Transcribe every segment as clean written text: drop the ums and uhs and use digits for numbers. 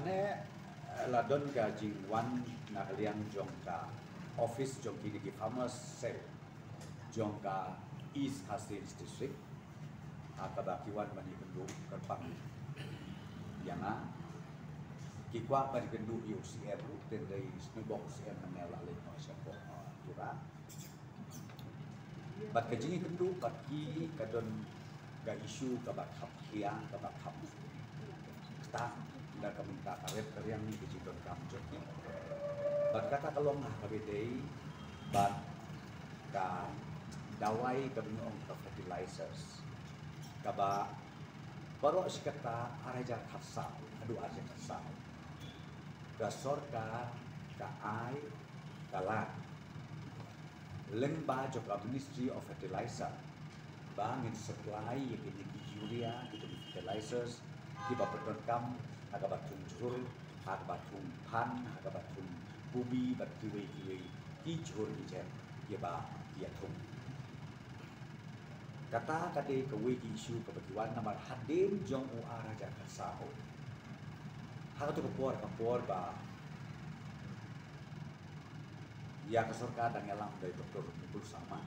ne ladon ka jingwan nakaliang jong ka office jong kini ki farmers cell jong ka East Hastings District akabakiwan mani kendu kerpang yang kikwa mani kendu UCR lu tendai snubok UCR menela le no siapa tura bat kajingi kendu pagi kadon ga isu ka bakhap hiang ka bakhap sta da kaminta karet karyang ni kejidon kam jokni bat kata kalong nah kabedei bat ka dawai kami ong ka fertilizers kaba baro sikata arajar khasa adu arajar khasa ka sorkar ka ai kalat lengba joka Ministry of Fertilizer bangin supply yang ini urea gitu fertilizers di bapeton kam aga batung jur aga batung pan aga batung bubi bat kiwe ki jur ni je ya ba ya tum kata kade kewe ki isu kebetulan nomor hadim jong u araja kasao ha tu kapor ba ya kesorka dan ngelang dari dokter Nukul sama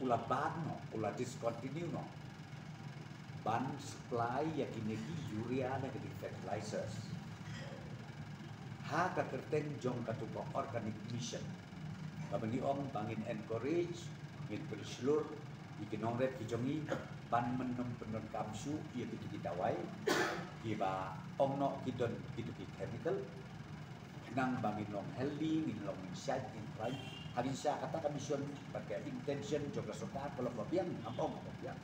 ula ban no ula discontinue no ban supply ya kini urea na kini fertilizers ha ka kerteng jong katuko organic mission kabani ong bangin encourage ngin berselur ikinong red kijongi ban menem penon kamsu ia kitu kitawai kiba ong no kidon kitu ki chemical nang bangin long healthy ngin long insight in right habis saya kata mission pakai intention juga suka kalau babiang ampong babiang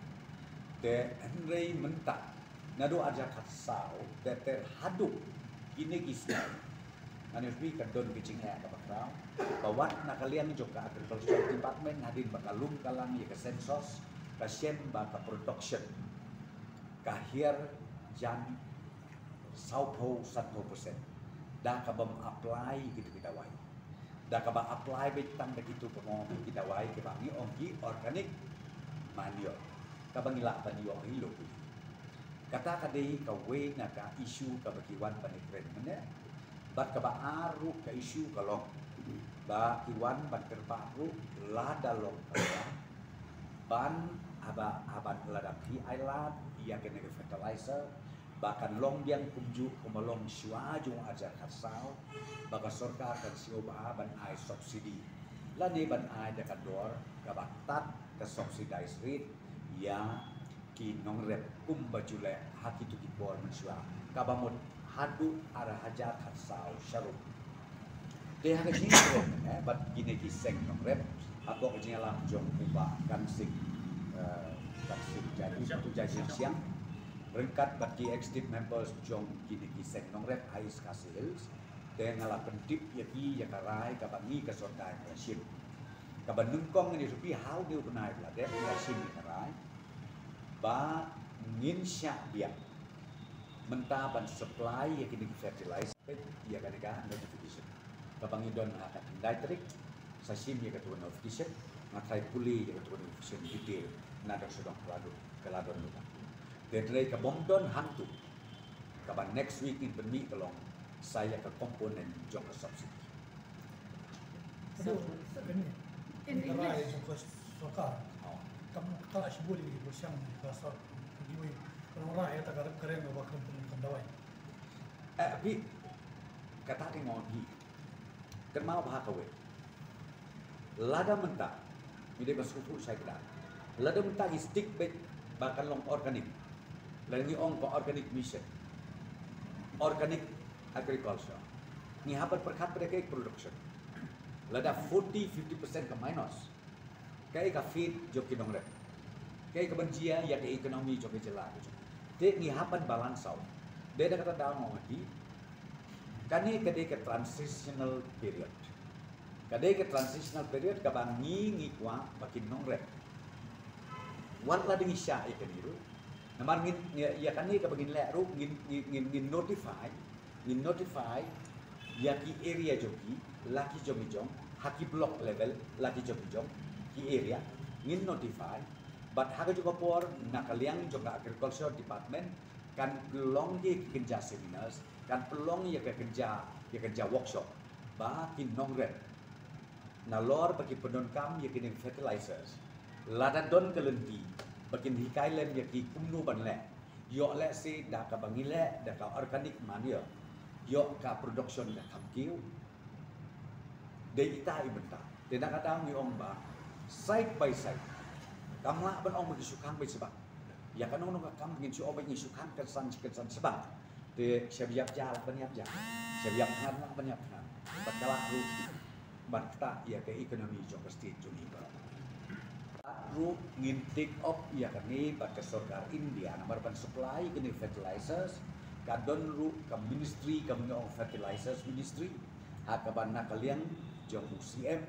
de Henry mentak nado aja kasau de terhadap ini kisah Anusbi kadon kicing ya kapakau bawat nakalian juga agricultural department hadin bakalum kalang ya ke sensus kasien baka production kahir jan 100% dah kabam apply gitu kita wai dah kabam apply betang begitu pemong kita wai ke bangi ongki organic manure kabang ilak panio hilo kata kadai kawe naka isu kabakiwan panikren mana bat kaba aru ka isu kalong ba iwan ban kerbaru lada long ban aban lada pi island ia kena fertilizer bahkan long yang kumju kumalong syuaju ajar kasau baka sorka akan sioba ban ai subsidi lani ban ai dekat dor kabatat ke subsidized rate ya ki nongrep bajule haki tu ki bor mensua kabamut hadu ara hajar kasau syarup de ha ji bat gine ki seng nongrep abok jingalam jong kuba kan sing jadi satu jadi siang rengkat bagi active members jong kini kiseng nongrep ais kasils dengan ala pendip yaki yakarai kabangi kasordai yasim kabanungkong ni rupi how dia kenai belade yasim yakarai ba ngin syak dia mentah ban supply yakini fertilizer ya kaneka notification kabangi don akan dietrik sasim ya ketua notification ngatai puli ya ketua notification detail nada sedang keladon lupa Dedrei ke Bongdon hantu. Kapan next week in permi kelong saya ke komponen jong subsidi. So, in English, sokar. Kamu kalau sebuli di bersang di pasar, diwi kalau orang ya tak keren bawa komponen kandawai. Tapi kata ngogi. Kan mau bahas kawe. Lada mentah. Ini bersuku saya kira. Lada mentah stick back bahkan long organik. Lagi ong ko organic mission, organic agriculture. Ni hapat perkat pada kayak production. Lada 40-50% ke minus. Kayak ka feed joki nongret. Kayak kebencian ya ke ekonomi joki jelas. Dek ni hapat balance out. Dia ada kata dalam lagi. Kani kadai ke transitional period. Kadai ke transitional period kabang ngi kwa makin nongret. Wan la dengi sya ikan itu. Namar ngin ya kan ni kabagin le ru ngin notify ya ki area joki laki jomi jong haki block level laki jomi jong ki area ngin notify but haga juga por nakaliang juga agriculture department kan pelong ye kerja seminars, kan pelong ye kerja workshop, bakin nongret, nalor bagi pedonkam ye kini fertilizers, lada don kelenti, bakin hikailem ye ki kumnu banle, yo le si dah ka bangile, dah ka organik mania, yo ka production dah kamkiu, dei ita ibenta, tidak kadang ni ong ba, side by side, kamla ban ong magisukang by sebab. Ya kan orang kam ingin cuba mengisukan kesan sebab de siap jalan banyak jalan siap kan banyak kan berkala ru berkata ya ke ekonomi jong pasti juni ru ngintik op ya kan ni pada sorgar India nomor ban supply ke fertilizers kadon ru ke ministry ke fertilizers ministry akaban nakalian jong UCM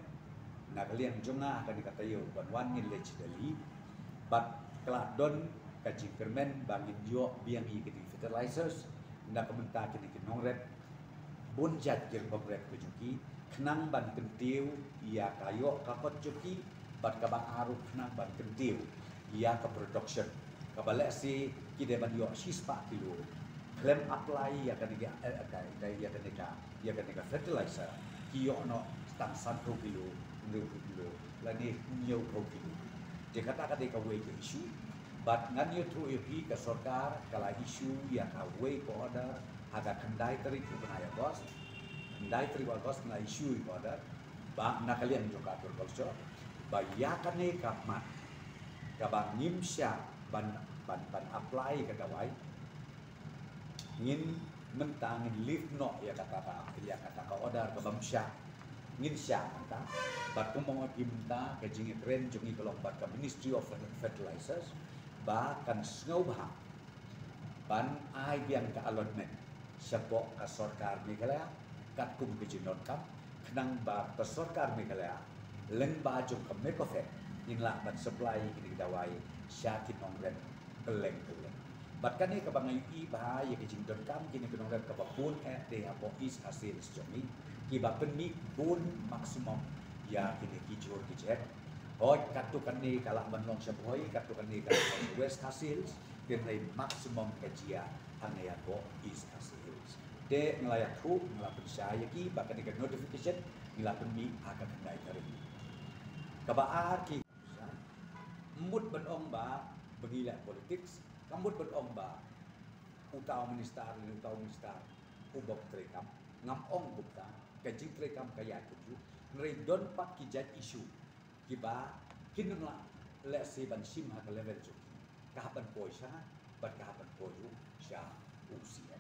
nakalian jonga akan dikata yo ban wan ni legendary but keladon kaji kermen bagi jo biang i ke fertilizers nak kementar kini ke nongret bonjat je kongret kejuki kenang ban kentiu ia kayo kakot juki bat kabang aru kenang ban kentiu ia ke production kabalek si kide ban yo sispa kilo claim apply ya kan dia ya kan dia fertilizer kiyo no stang santo kilo lani nyo kilo dia kata dia kawai ke isu but ngan you through EP ke sorkar kala isu yang kawai ko order aga kendai teri ku benaya bos kendai teri bos na isu ko order ba nakalian joka atur kolso ba yakan ne kapmat kabang ngimsya ban apply ke dawai ngin mentang lift no ya kata ka order ke bamsya ngin sya kata bat kumong imta ke jingi kren jungi kelompat ke Ministry of Fertilizers bahkan snowbah ban ai biang ka allotment sebok ka sorkar Meghalaya kat kum ke jinon kam kenang ba ka sorkar Meghalaya leng ba jong ka mekofet ning la ban supply kini dawai syakin nongren keleng bat kan ni ka bangai i ba ye ke jinon kam kini ke nongren ka bapun de apo is hasil jomi ki ba penmi bun maksimum ya kini kijur kijet hoi katukan ni kalau menong sepoi katukan ni kalau West Hassils kini maksimum kejia ane ako East Hassils de ngelayak tu ngelapan saya ki bahkan dengan notification ngelapan mi akan kendai kari kabaar ki mut benong ba begila politics kambut benong ba utau minister ubok trekam ngam ong bukta kajing trekam kaya tuju ngeri don pak kijat isu kiba kinun la si ban sim ha ka level ju kahaban poi sha bat kahaban poi ju sha usia